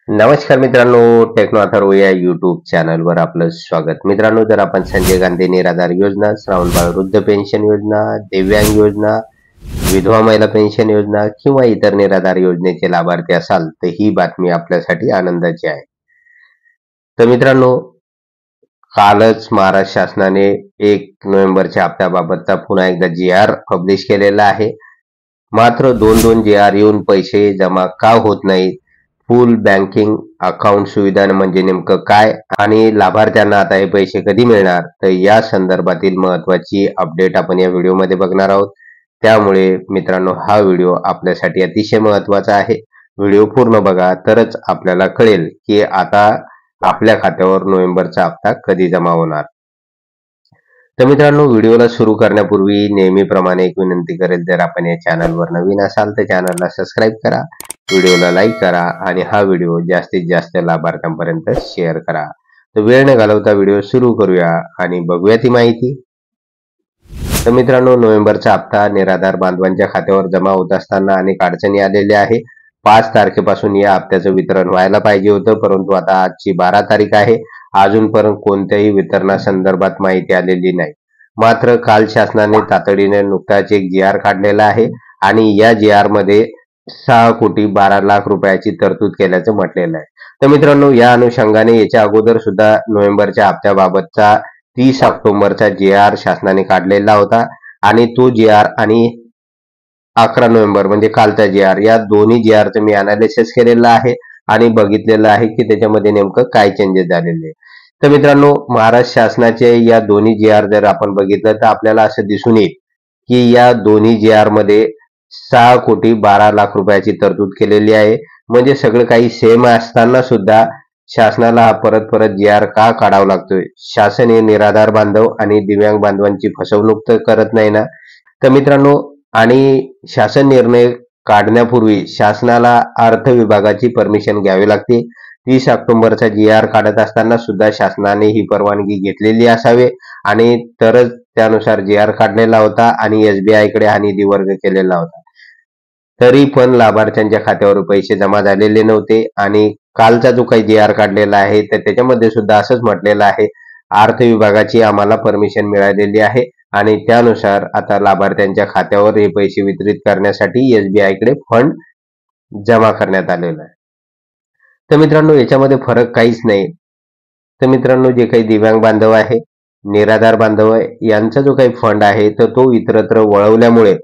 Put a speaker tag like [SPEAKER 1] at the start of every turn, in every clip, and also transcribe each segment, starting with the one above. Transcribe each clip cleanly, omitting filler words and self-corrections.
[SPEAKER 1] नमस्कार मित्रांनो, टेक्नो अथर्व या युट्यूब चॅनलवर आपलं स्वागत. मित्रांनो, जर आपण संजय गांधी निराधार योजना, श्रावणबाळ वृद्ध पेन्शन योजना, दिव्यांग योजना, विधवा महिला पेन्शन योजना किंवा इतर निराधार योजनेचे लाभार्थी असाल तर ही बातमी आपल्यासाठी आनंदाची आहे. तर मित्रांनो, कालच महाराष्ट्र शासनाने 1 नोव्हेंबरच्या हप्त्याबाबतचा पुन्हा एकदा GR पब्लिश केलेला आहे. मात्र 2-2 GR येऊन पैसे जमा का होत नाहीत, फुल बँकिंग अकाउंट सुविधा म्हणजे नेमकं काय आणि लाभार्थ्यांना आता हे पैसे कधी मिळणार, तर या संदर्भातील महत्त्वाची अपडेट आपण या व्हिडिओमध्ये बघणार आहोत. त्यामुळे मित्रांनो, हा व्हिडिओ आपल्यासाठी अतिशय महत्त्वाचा आहे. व्हिडिओ पूर्ण बघा, तरच आपल्याला कळेल की आता आपल्या खात्यावर नोव्हेंबरचा हप्ता कधी जमा होणार. तर मित्रांनो, व्हिडिओला सुरू करण्यापूर्वी नेहमीप्रमाणे एक विनंती करेल, जर आपण या चॅनलवर नवीन असाल तर चॅनलला सबस्क्राईब करा, व्हिडिओला लाईक करा आणि हा व्हिडिओ जास्तीत जास्त लाभार्थ्यांपर्यंत शेअर करा. तर वेळ न घालवता व्हिडिओ सुरू करूया आणि बघूया ती माहिती. तर मित्रांनो, नोव्हेंबरचा हप्ता निराधार बांधवांच्या खात्यावर जमा होत असताना अनेक अडचणी आलेल्या आहे. 5 तारखेपासून या हप्त्याचं वितरण व्हायला पाहिजे होतं, परंतु आता आजची 12 तारीख आहे, अजूनपर्यंत कोणत्याही वितरणासंदर्भात माहिती आलेली नाही. मात्र काल शासनाने तातडीने नुकताच एक GR काढलेला आहे आणि या GR मध्ये 6,12,00,000 रुपयाची तरतूद केल्याचं म्हटलेलं आहे. तर मित्रांनो, या अनुषंगाने याच्या अगोदर सुद्धा नोव्हेंबरच्या हप्त्याबाबतचा 30 ऑक्टोबरचा GR शासनाने काढलेला होता आणि तो GR आणि 11 नोव्हेंबर म्हणजे कालचा GR, या दोन्ही GRचं मी अनालिसिस केलेलं आहे आणि बघितलेलं आहे की त्याच्यामध्ये नेमकं काय चेंजेस झालेले. तर मित्रांनो, महाराष्ट्र शासनाचे या दोन्ही GR जर आपण बघितलं तर आपल्याला असं दिसून येईल की या दोन्ही GR मध्ये 6,12,00,000 रुपयाची तरतूद केलेली आहे. म्हणजे सगळं काही सेम असताना सुद्धा शासनाला हा परत परत GR का काढावा लागतोय? शासन हे निराधार बांधव आणि दिव्यांग बांधवांची फसवणूक तर करत नाही ना? तर मित्रांनो, आणि शासन निर्णय काढण्यापूर्वी शासनाला अर्थ विभागाची परमिशन घ्यावी लागते. 30 ऑक्टोबरचा GR काढत असताना सुद्धा शासनाने ही परवानगी घेतलेली असावे आणि तरच त्यानुसार GR काढलेला होता आणि SBI कडे हा निधी वर्ग केलेला होता. तरी पण लाभार्थ्यांच्या खात्यावर पैसे जमा झालेले नव्हते आणि कालचा जो काही GR काढलेला आहे तर त्याच्यामध्ये सुद्धा असंच म्हटलेलं आहे, अर्थ विभागाची आम्हाला परमिशन मिळालेली आहे आणि त्यानुसार आता लाभार्थ्यांच्या खात्यावर हे पैसे वितरित करण्यासाठी SBI कडे फंड जमा करण्यात आलेला आहे. तर मित्रांनो, याच्यामध्ये फरक काहीच नाही. तर मित्रांनो, जे काही दिव्यांग बांधव आहे, निराधार बांधव आहे, यांचा जो काही फंड आहे तर तो इतरत्र वळवल्यामुळे,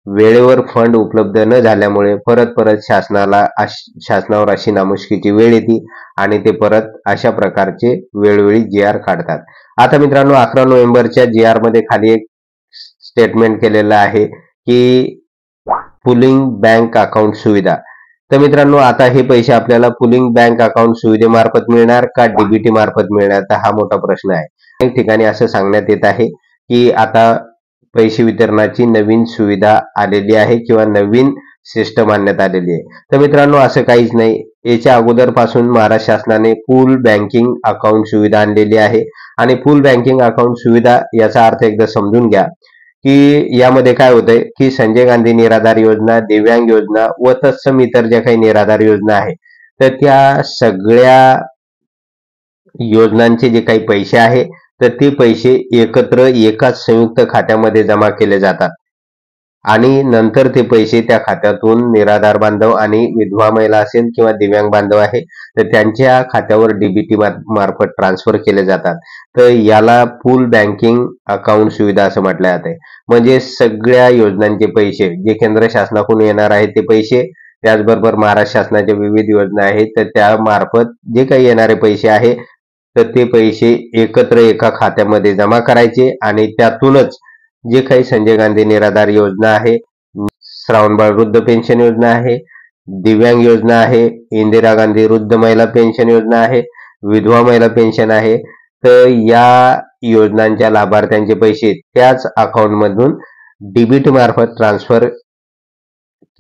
[SPEAKER 1] वेळेवर फंड उपलब्ध न झाल्यामुळे परत परत शासनावर अशी नामुष्कीची वेळ येते आणि ते परत अशा प्रकारचे वेळोवेळी GR काढतात. आता मित्रांनो, 11 नोव्हेंबरच्या GR मध्ये खाली एक स्टेटमेंट केलेलं आहे की पुलिंग बँक अकाउंट सुविधा. तर मित्रांनो, आता हे पैसे आपल्याला पुलिंग बँक अकाउंट सुविधेमार्फत मिळणार का DBT मार्फत मिळणार, तर हा मोठा प्रश्न आहे. अनेक ठिकाणी असं सांगण्यात येत आहे की आता पैसे वितरणाची नवीन सुविधा आलेली आहे किंवा नवीन सिस्टम आणण्यात आलेली आहे. तर मित्रांनो, असं काहीच नाही. याच्या अगोदरपासून महाराष्ट्र शासनाने फुल बँकिंग अकाउंट सुविधा आणलेली आहे आणि फुल बँकिंग अकाउंट सुविधा याचा अर्थ एकदा समजून घ्या की यामध्ये काय होतंय की संजय गांधी निराधार योजना, दिव्यांग योजना व तत्सम इतर ज्या काही निराधार योजना आहे तर त्या सगळ्या योजनांचे जे काही पैसे आहे तर ते पैसे एकत्र एकाच संयुक्त खात्यामध्ये जमा केले जातात आणि नंतर ते पैसे त्या खात्यातून निराधार बांधव आणि विधवा महिला असेल किंवा दिव्यांग बांधव आहे तर त्यांच्या खात्यावर DBT मार्फत ट्रान्सफर केले जातात. तर याला फुल बँकिंग अकाउंट सुविधा असं म्हटलं जाते. म्हणजे सगळ्या योजनांचे पैसे जे केंद्र शासनाकडून येणार आहेत ते पैसे, त्याचबरोबर महाराष्ट्र शासनाच्या विविध योजना आहेत तर त्या मार्फत जे काही येणारे पैसे आहे तर ते पैसे एकत्र एका खात्यामध्ये जमा करायचे आणि त्यातूनच जे काही संजय गांधी निराधार योजना आहे, श्रावणबाळ वृद्ध पेन्शन योजना आहे, दिव्यांग योजना आहे, इंदिरा गांधी वृद्ध महिला पेन्शन योजना आहे, विधवा महिला पेन्शन आहे, तर या योजनांच्या लाभार्थ्यांचे पैसे त्याच अकाउंट मधून DBT मार्फत ट्रान्सफर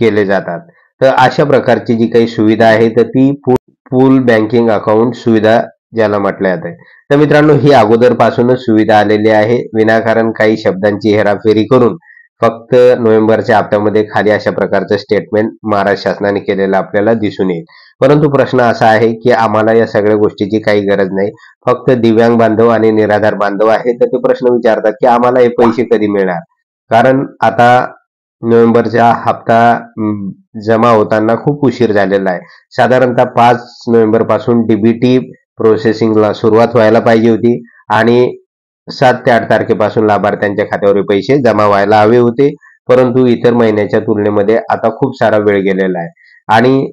[SPEAKER 1] केले जातात. तर अशा प्रकारची जी काही सुविधा आहे तर ती फुल बँकिंग अकाउंट सुविधा ज्याला म्हटलं जाते. तर मित्रांनो, ही अगोदरपासूनच सुविधा आलेली आहे. विनाकारण काही शब्दांची हेराफेरी करून फक्त नोव्हेंबरच्या हप्त्यामध्ये खाली अशा प्रकारचं स्टेटमेंट महाराष्ट्र शासनाने केलेलं आपल्याला दिसून येईल. परंतु प्रश्न असा आहे की आम्हाला या सगळ्या गोष्टीची काही गरज नाही. फक्त दिव्यांग बांधव आणि निराधार बांधव आहे तर ते प्रश्न विचारतात की आम्हाला हे पैसे कधी मिळणार. कारण आता नोव्हेंबरचा हप्ता जमा होताना खूप उशीर झालेला आहे. साधारणतः 5 नोव्हेंबर पासून डीबीटी प्रोसेसिंगला सुरुवात व्हायला पाहिजे होती आणि 7 ते 8 तारखेपासून लाभार्थ्यांच्या खात्यावर पैसे जमा व्हायला हवे होते. परंतु इतर महिन्याच्या तुलनेमध्ये आता खूप सारा वेळ गेलेला आहे आणि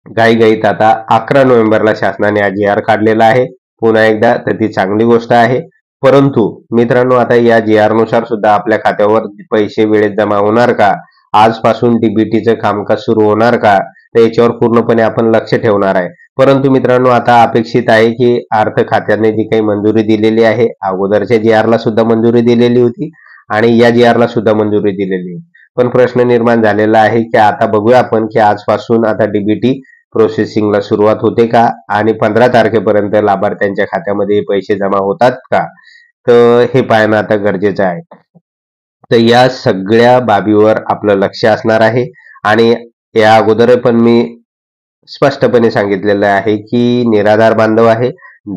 [SPEAKER 1] घाईघाईत आता 11 नोव्हेंबरला शासनाने जी आर काढलेला आहे. पुन्हा एकदा तर ती चांगली गोष्ट आहे. परंतु मित्रांनो, आता या जी आर नुसार सुद्धा आपल्या खात्यावर पैसे वेळेत जमा होणार का? आजपासून डीबीटीचं कामकाज सुरू होणार का? तर याच्यावर पूर्णपणे आपण लक्ष ठेवणार आहे. परंतु मित्रांनो, आता अपेक्षित आहे की अर्थ खात्याने जी काही मंजुरी दिलेली आहे, अगोदरच्या जी आरला सुद्धा मंजुरी दिलेली होती आणि या जी आरला सुद्धा मंजुरी दिलेली होती. पण प्रश्न निर्माण झालेला आहे की आता बघूया आपण की आजपासून आता डीबीटी प्रोसेसिंगला सुरुवात होते का आणि 15 तारखेपर्यंत लाभार्थ्यांच्या खात्यामध्ये पैसे जमा होतात का? तर हे पाहणं आता गरजेचं आहे. तर या सगळ्या बाबीवर आपलं लक्ष असणार आहे आणि या अगोदर पण मी स्पष्टपणे सांगितलेलं आहे की निराधार बांधव आहे,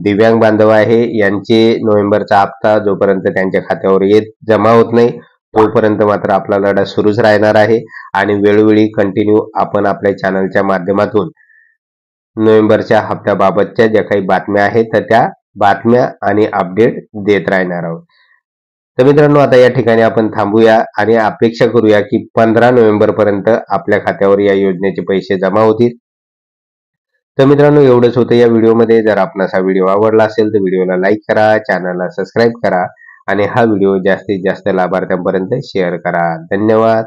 [SPEAKER 1] दिव्यांग बांधव आहे, यांचे नोव्हेंबरचा हप्ता जोपर्यंत त्यांच्या खात्यावर जमा होत नाही तोपर्यंत मात्र आपला लढा सुरूच राहणार आहे आणि वेळोवेळी कंटिन्यू आपण आपल्या चॅनलच्या माध्यमातून नोव्हेंबरच्या हप्त्याबाबतच्या ज्या काही बातम्या आहेत तर त्या बातम्या आणि अपडेट देत राहणार आहोत. तर मित्रांनो, आता या ठिकाणी आपण थांबूया आणि अपेक्षा करूया की 15 नोव्हेंबर पर्यंत आपल्या खात्यावर या योजनेचे पैसे जमा होतील. तर मित्रांनो, एवढंच होतं या व्हिडिओमध्ये. जर आपणास हा व्हिडिओ आवडला असेल तर व्हिडिओला लाईक करा, चॅनलला सबस्क्राईब करा आणि हा व्हिडिओ जास्तीत जास्त लाभार्थ्यांपर्यंत शेअर करा. धन्यवाद.